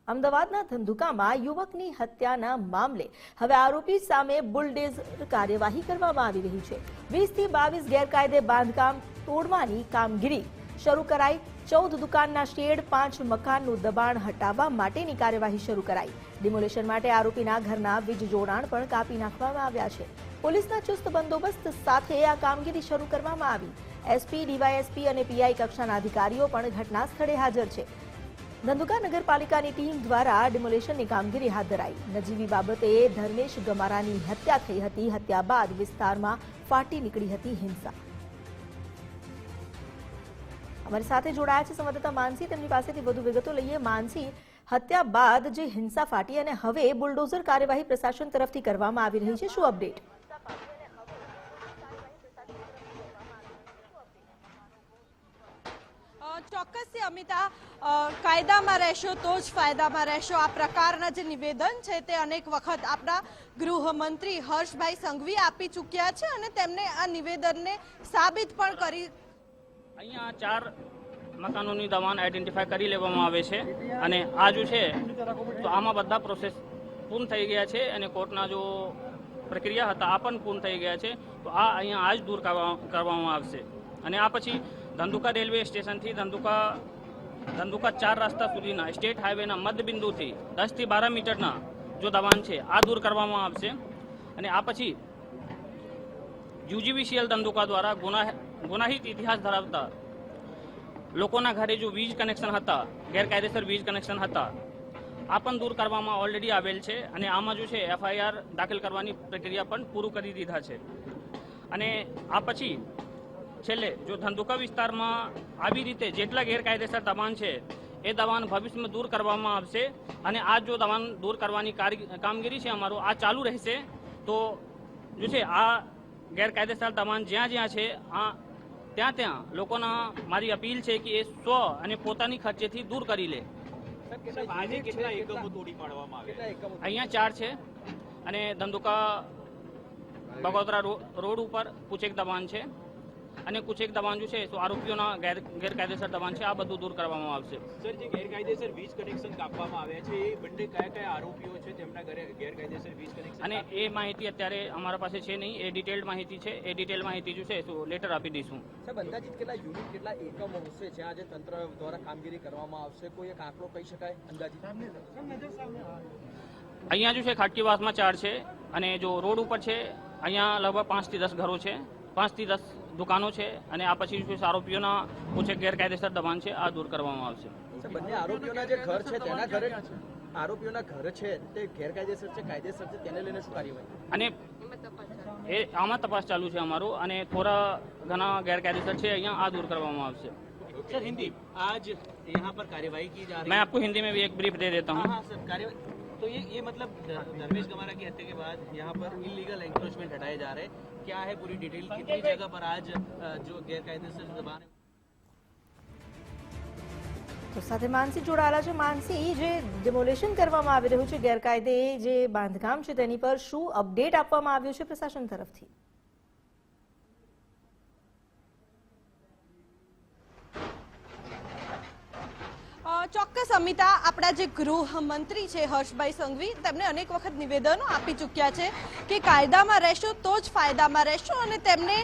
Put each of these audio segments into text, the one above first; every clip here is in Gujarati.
અમદાવાદના ધંધુકામાં યુવકની હત્યાના મામલે હવે આરોપી સામે બુલડોઝર કાર્યવાહી કરવામાં આવી રહી છે। 20 થી 22 ગેરકાયદે બાંધકામ તોડવાની કામગીરી શરૂ કરાઈ। 14 દુકાનના શેડ, 5 મકાનનું દબાણ હટાવવા માટેની કાર્યવાહી શરૂ કરાઈ। ડિમોલેશન માટે આરોપીના ઘરના વીજ જોડાણ પણ કાપી નાખવામાં આવ્યા છે। પોલીસના ચુસ્ત બંદોબસ્ત સાથે આ કામગીરી શરૂ કરવામાં આવી। એસપી, ડીવાયએસપી અને પીઆઈ કક્ષાના અધિકારીઓ પણ ઘટના સ્થળે હાજર છે। ધંધુકા નગરપાલિકાની ટીમ દ્વારા ડિમોલેશનની કામગીરી હાથ ધરાઈ। નજીવી બાબતે ધર્મેશ ગમારાની હત્યા થઈ હતી। હત્યા બાદ વિસ્તારમાં ફાટી નીકળી હતી હિંસા। અમારી સાથે જોડાયા છે સંવાદદાતા માનસી, તેમની પાસેથી વધુ વિગતો લઈએ। માનસી, હત્યા બાદ જે હિંસા ફાટી અને હવે બુલડોઝર કાર્યવાહી પ્રશાસન તરફથી કરવામાં આવી રહી છે, શું અપડેટ? ચોક્કસથી અમિતા, કાયદામાં રહેશો તો જ ફાયદામાં રહેશો આ પ્રકારના જે નિવેદન છે તે અનેક વખત આપણા ગૃહમંત્રી હર્ષભાઈ સંઘવી આપી ચૂક્યા છે અને તેમને આ નિવેદનને સાબિત પણ કરી। અહીંયા 4 મકાનોની દબાણ આઈડેન્ટિફાઈ કરી લેવામાં આવે છે અને આ જો છે તો આમાં બધા પ્રોસેસ પૂર્ણ થઈ ગયા છે અને કોર્ટના જો પ્રક્રિયા હતા આ પણ પૂર્ણ થઈ ગયા છે। તો આ અહીંયા આજ દૂર કરવામાં આવશે અને આ પછી ધંધુકા રેલવે સ્ટેશનથી ધંધુકા 4 રસ્તા સુધીના સ્ટેટ હાઈવેના મધ્યબિંદુથી 10 થી 12 મીટરના જો દબાણ છે આ દૂર કરવામાં આવશે અને આ પછી યુજીવીસીએલ ધંધુકા દ્વારા ગુનાહિત ઇતિહાસ ધરાવતા લોકોના ઘરે જો વીજ કનેક્શન હતા, ગેરકાયદેસર વીજ કનેક્શન હતા, આ પણ દૂર કરવામાં ઓલરેડી આવેલ છે અને આમાં જો છે એફઆઈઆર દાખલ કરવાની પ્રક્રિયા પણ પૂરું કરી દીધા છે। અને આ પછી છેલ્લે જો ધંધુકા વિસ્તારમાં આવી રીતે જેટલા ગેરકાયદેસર દબાણ છે એ દબાણ ભવિષ્યમાં દૂર કરવામાં આવશે અને આ જો દબાણ દૂર કરવાની કામગીરી છે અમારું આ ચાલુ રહેશે। તો જો છે આ ગેરકાયદેસર દબાણ જ્યાં છે ત્યાં લોકોના મારી અપીલ છે કે એ સ્વ અને પોતાની ખર્ચેથી દૂર કરી લે। અહીંયા 4 છે અને ધંધુકા બગોદરા રોડ ઉપર કુછ એક દબાણ છે અને કુછ એક દબાણ જો છે તો આરોપીઓના ગેરકાયદેસર દબાણ છે આ બધું દૂર કરવામાં આવશે। સર, જે ગેરકાયદેસર વીજ કનેક્શન કાપવામાં આવ્યા છે એ બંને કયા આરોપીઓ છે તેમના ઘરે ગેરકાયદેસર વીજ કનેક્શન? અને એ માહિતી અત્યારે અમારા પાસે છે નહીં, એ ડિટેલ્ડ માહિતી છે, એ ડિટેલ માહિતી જો છે તો લેટર આપી દઈશું। સાહેબ, અંદાજિત કેટલા યુનિટ, કેટલા એકમો હશે જ્યાં જે તંત્ર દ્વારા કામગીરી કરવામાં આવશે? કોઈ એક આંકડો કહી શકાય અંદાજિત? અહીંયા જો છે ખાટકીવાસમાં 4 છે અને જો રોડ ઉપર છે અહીંયા લગભગ 5 થી 10 ઘરો છે, 5 થી 10 દુકાનો છે અને આ પછી આરોપીઓના કુછ ગેરકાયદેસર દબાણ છે આ દૂર કરવામાં આવશે। બંને આરોપીઓના જે ઘર છે તેના ઘરે આરોપીઓના ઘર છે તે ગેરકાયદેસર છે, કાયદેસર છે, તેને લઈને શું કાર્યવાહી? અને એ આમાં તપાસ ચાલુ છે અમારું અને થોડા ઘણા ગેરકાયદેસર છે અહીંયા આ दूर करवामा आवશે। सर, हिंदी आज यहाँ पर कार्यवाही की जा रही है। मैं आपको हिंदी में भी एक ब्रीफ दे देता हूँ। हाँ सर, कार्यवाही तो ये मतलब धर्मेश गमारा की हत्या के बाद यहाँ पर इलीगल एंक्रोचमेंट हटाए जा रहे हैं, क्या है पूरी डिटेल, कितनी जगह पर आज जो गैरकायदेसर दबाण है? તો સાથે માનસી જોડાયેલા છે। માનસી, જે ડિમોલેશન કરવામાં આવી રહ્યું છે, ગેરકાયદે જે બાંધકામ છે તેની પર શું અપડેટ આપવામાં આવ્યું છે પ્રશાસન તરફથી? ચોક્કસ અમિતા, આપણા જે ગૃહમંત્રી છે હર્ષભાઈ સંઘવી તેમને અનેક વખત નિવેદનો આપી ચૂક્યા છે કે કાયદામાં રહેશો તો જ ફાયદામાં રહેશો અને તેમને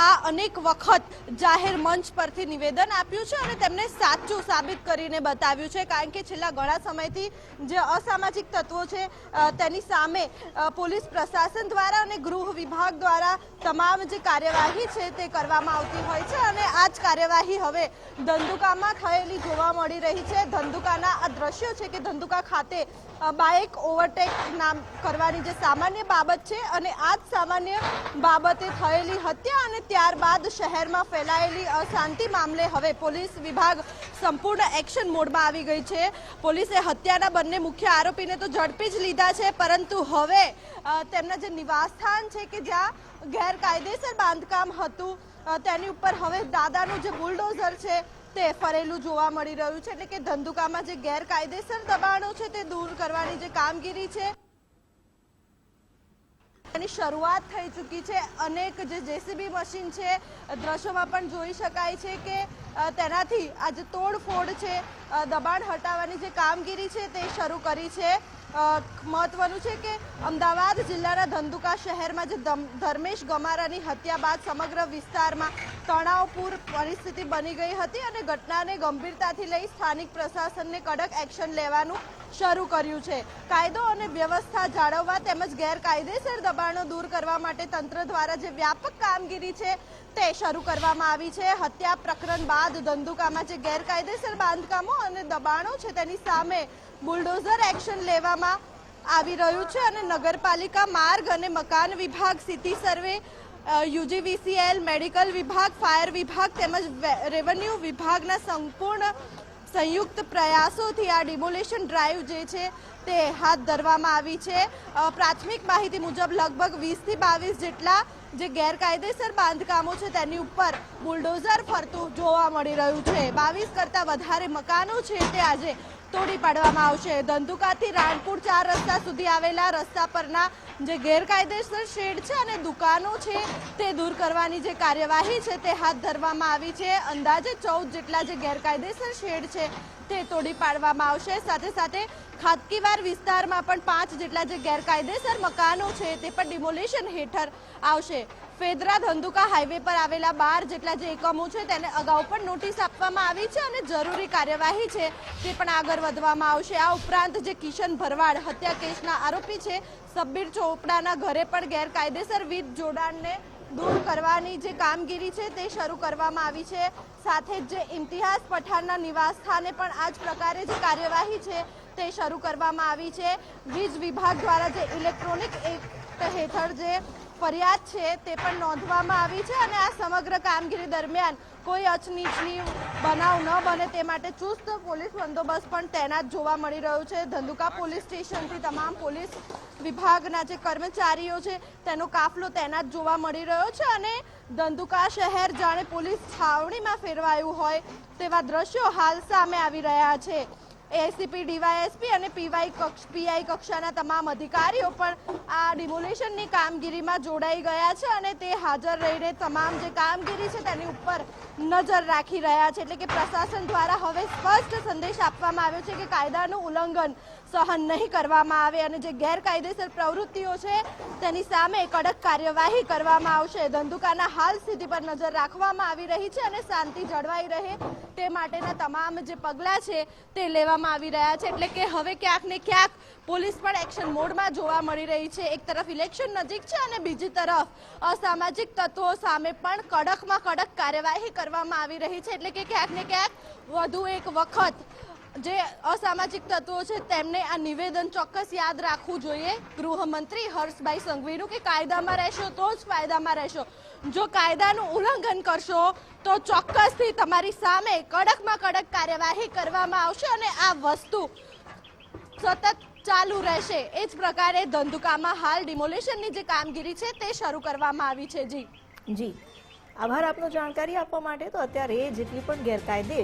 આ અનેક વખત જાહેર મંચ પરથી નિવેદન આપ્યું છે અને તેમને સાચું સાબિત કરીને બતાવ્યું છે। કારણ કે છેલ્લા ઘણા સમયથી જે અસામાજિક તત્વો છે તેની સામે પોલીસ પ્રશાસન દ્વારા અને ગૃહ વિભાગ દ્વારા તમામ જે કાર્યવાહી છે તે કરવામાં આવતી હોય છે અને આ જ કાર્યવાહી હવે ધંધુકામાં થયેલી જોવા મળી રહી છે। ધંધુકાના આ દ્રશ્યો છે કે ધંધુકા ખાતે બાઇક ઓવરટેક કરવાની જે સામાન્ય બાબત છે અને આ જ સામાન્ય બાબતે થયેલી હત્યા અને ત્યારબાદ શહેરમાં ફેલાયેલી અશાંતિ મામલે હવે પોલીસ વિભાગ સંપૂર્ણ એક્શન મોડમાં આવી ગઈ છે। પોલીસે હત્યાના બંને મુખ્ય આરોપીને તો ઝડપી જ લીધા છે, પરંતુ હવે તેમના જે નિવાસસ્થાન છે કે જ્યાં ગેરકાયદેસર બાંધકામ હતું તેની ઉપર હવે દાદાનું જે બુલડોઝર છે તે ફરેલું જોવા મળી રહ્યું છે। એટલે કે ધંધુકામાં જે ગેરકાયદેસર દબાણો છે તે દૂર કરવાની જે કામગીરી છે એની શરૂઆત થઈ ચૂકી છે. અનેક જે જેસીબી મશીન છે દ્રશ્યોમાં પણ જોઈ શકાય છે કે તેનાથી આ જે તોડફોડ છે, દબાણ હટાવવાની જે કામગીરી છે તે શરૂ કરી છે. મહત્વનું છે કે અમદાવાદ જિલ્લાના ધંધુકા શહેરમાં જે ધર્મેશ ગમારાની હત્યા બાદ સમગ્ર વિસ્તારમાં તણાવપૂર્ણ પરિસ્થિતિ બની ગઈ હતી અને ઘટનાને ગંભીરતાથી લઈ સ્થાનિક પ્રશાસનને કડક એક્શન લેવાનું શરૂ કર્યું છે. કાયદો અને વ્યવસ્થા જાળવવા તેમજ ગેરકાયદેસર દબાણો દૂર કરવા માટે તંત્ર દ્વારા જે વ્યાપક કામગીરી છે તે શરૂ કરવામાં આવી છે. હત્યા પ્રકરણ બાદ ધંધુકામાં જે ગેરકાયદેસર બાંધકામો અને દબાણો છે તેની સામે બુલડોઝર એક્શન લેવામાં આવી રહ્યું છે અને નગરપાલિકા, માર્ગ અને મકાન વિભાગ, સિટી સર્વે, યુજીવીસીએલ, મેડિકલ વિભાગ, ફાયર વિભાગ તેમજ રેવન્યુ વિભાગના સંયુક્ત પ્રયાસોથી આ ડિમોલેશન ડ્રાઈવ જે છે તે હાથ ધરવામાં આવી છે. પ્રાથમિક માહિતી મુજબ લગભગ 20 થી 22 જેટલા જે ગેરકાયદેસર બાંધકામો છે તેની ઉપર બુલડોઝર ફરતું જોવા મળી રહ્યું છે. 22 કરતાં વધારે મકાનો છે તે આજે તોડી પાડવામાં આવશે. ધંધુકાથી રાણપુર 4 રસ્તા સુધી આવેલા રસ્તા પરના જે ગેરકાયદેસર શેડ છે અને દુકાનો છે તે દૂર કરવાની જે કાર્યવાહી છે તે હાથ ધરવામાં આવી છે. અંદાજે 14 જેટલા જે ગેરકાયદેસર શેડ છે તે તોડી પાડવામાં આવશે. સાથે સાથે ખાતકીવાર વિસ્તારમાં પણ 5 જેટલા જે ગેરકાયદેસર મકાનો છે તે પણ ડિમોલેશન હેઠળ આવશે. ફેદરા ધંધુકા હાઈવે પર આવેલા 12 જેટલા જે એકમો છે તેને અગાઉ પણ નોટિસ આપવામાં આવી છે અને જરૂરી કાર્યવાહી છે તે પણ આગળ વધવામાં આવશે. આ ઉપરાંત જે કિશન ભરવાડ હત્યા કેસના આરોપી છે સબ્બીર ચોપડાના ઘરે પણ ગેરકાયદેસર વીજ જોડાણને દૂર કરવાની જે કામગીરી છે તે શરૂ કરવામાં આવી છે. સાથે જ જે ઇમ્તિયાઝ પઠાણના નિવાસ સ્થાને પણ આ જ પ્રકારે જે કાર્યવાહી છે તે શરૂ કરવામાં આવી છે. વીજ વિભાગ દ્વારા જે ઇલેક્ટ્રોનિક એક્ટ હેઠળ જે ફરિયાદ છે તે પણ નોંધવામાં આવી છે અને આ સમગ્ર કામગીરી દરમિયાન કોઈ અચનીચની બનાવ ન બને તે માટે ચુસ્ત પોલીસ બંદોબસ્ત પણ તૈનાત જોવા મળી રહ્યો છે. ધંધુકા પોલીસ સ્ટેશનથી તમામ પોલીસ વિભાગના જે કર્મચારીઓ છે તેનો કાફલો તૈનાત જોવા મળી રહ્યો છે અને ધંધુકા શહેર જાણે પોલીસ છાવણીમાં ફેરવાયું હોય તેવા દ્રશ્યો હાલ સામે આવી રહ્યા છે. એસીપી, ડીવાયએસપી અને પીઆઈ કક્ષાના તમામ અધિકારીઓ પણ આ ડિમોલેશનની કામગીરીમાં જોડાઈ ગયા છે અને તે હાજર રહીને તમામ જે કામગીરી છે તેની ઉપર નજર રાખી રહ્યા છે. એટલે કે પ્રશાસન દ્વારા હવે સ્પષ્ટ સંદેશ આપવામાં આવ્યો છે કે કાયદાનું ઉલ્લંઘન સહન નહીં કરવામાં આવે અને જે ગેરકાયદેસર પ્રવૃત્તિઓ છે તેની સામે કડક કાર્યવાહી કરવામાં આવશે. ધંધુકાના હાલ સ્થિતિ પર નજર રાખવામાં આવી રહી છે અને શાંતિ જળવાઈ રહે તે માટેના તમામ જે પગલાં છે તે લેવામાં આવી રહ્યા છે. એટલે કે હવે ક્યાંક ને ક્યાંક પોલીસ પણ એક્શન મોડમાં જોવા મળી રહી છે. એક તરફ ઇલેક્શન નજીક છે અને બીજી તરફ અસામાજિક તત્વો સામે પણ કડકમાં કડક કાર્યવાહી કરવામાં આવી રહી છે. એટલે કે ક્યાંક ને ક્યાંક વધુ એક વખત જે અસામાજિક તત્વો છે તેમને આ નિવેદન ચોક્કસ યાદ રાખવું જોઈએ ગૃહમંત્રી હર્ષભાઈ સંઘવીનું કે કાયદામાં રહેશો તો જ ફાયદામાં રહેશો. જો કાયદાનું ઉલ્લંઘન કરશો તો ચોક્કસથી તમારી સામે કડકમાં કડક કાર્યવાહી કરવામાં આવશે અને આ વસ્તુ સતત ચાલુ રહેશે. એ જ પ્રકારે ધંધુકામાં હાલ ડિમોલેશનની જે કામગીરી છે તે શરૂ કરવામાં આવી છે. જી આભાર આપનો જાણકારી આપવા માટે. તો અત્યારે જેટલી પણ ગેરકાયદે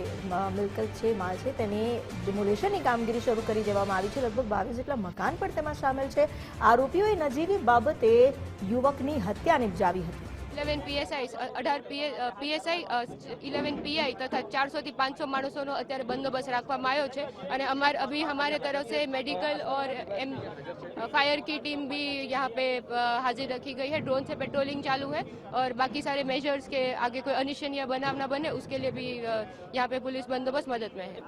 મિલકત છે, માલ છે, તેને ડિમોલેશનની કામગીરી શરૂ કરી દેવામાં આવી છે. લગભગ 22 જેટલા મકાન પણ તેમાં સામેલ છે. આરોપીઓએ નજીવી બાબતે યુવકની હત્યા નિપજાવી હતી. 11 PSI, 18 PSI, 11 PI तथा 400 થી 500 मानसों અત્યારે બંદોબસ્ત રાખવામાં આવ્યો છે અને अभी हमारे तरफ से मेडिकल और फायर की टीम भी यहाँ पे हाजिर रखी गई है. ड्रोन से पेट्रोलिंग चालू है और बाकी सारे मेजर्स के आगे कोई अनिश्चनीय बनाव न बने उसके लिए भी यहाँ पे पुलिस बंदोबस्त मदद में है.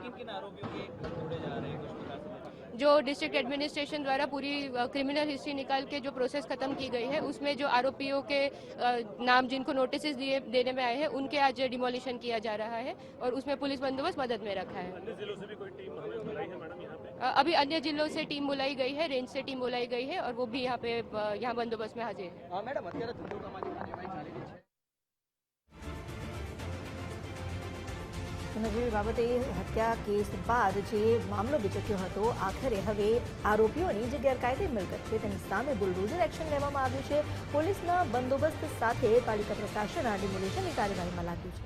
जो डिस्ट्रिक्ट एडमिनिस्ट्रेशन द्वारा पूरी क्रिमिनल हिस्ट्री निकाल के जो प्रोसेस खत्म की गई है उसमें जो आरोपियों के नाम जिनको नोटिस देने में आए हैं उनके आज डिमोलिशन किया जा रहा है और उसमें पुलिस बंदोबस्त मदद में रखा है. अन्य जिलों से भी कोई टीम अभी अन्य जिलों से टीम बुलाई गई है, रेंज से टीम बुलाई गई है और वो भी यहाँ पे यहाँ बंदोबस्त में हाजिर है. मैडम અત્યારે ધંધુકામાં જે કાર્યવાહી ચાલી રહી છે નજીવી બાબતે હત્યા કેસ બાદ જે મામલો વિચક્યો હતો, આખરે હવે આરોપીઓની જે ગેરકાયદે મિલકત છે તેની સામે બુલડોઝર એક્શન લેવામાં આવ્યું છે. પોલીસના બંદોબસ્ત સાથે પાલિકા પ્રશાસન આ ડિમોલેશનની કાર્યવાહીમાં લાગ્યું છે.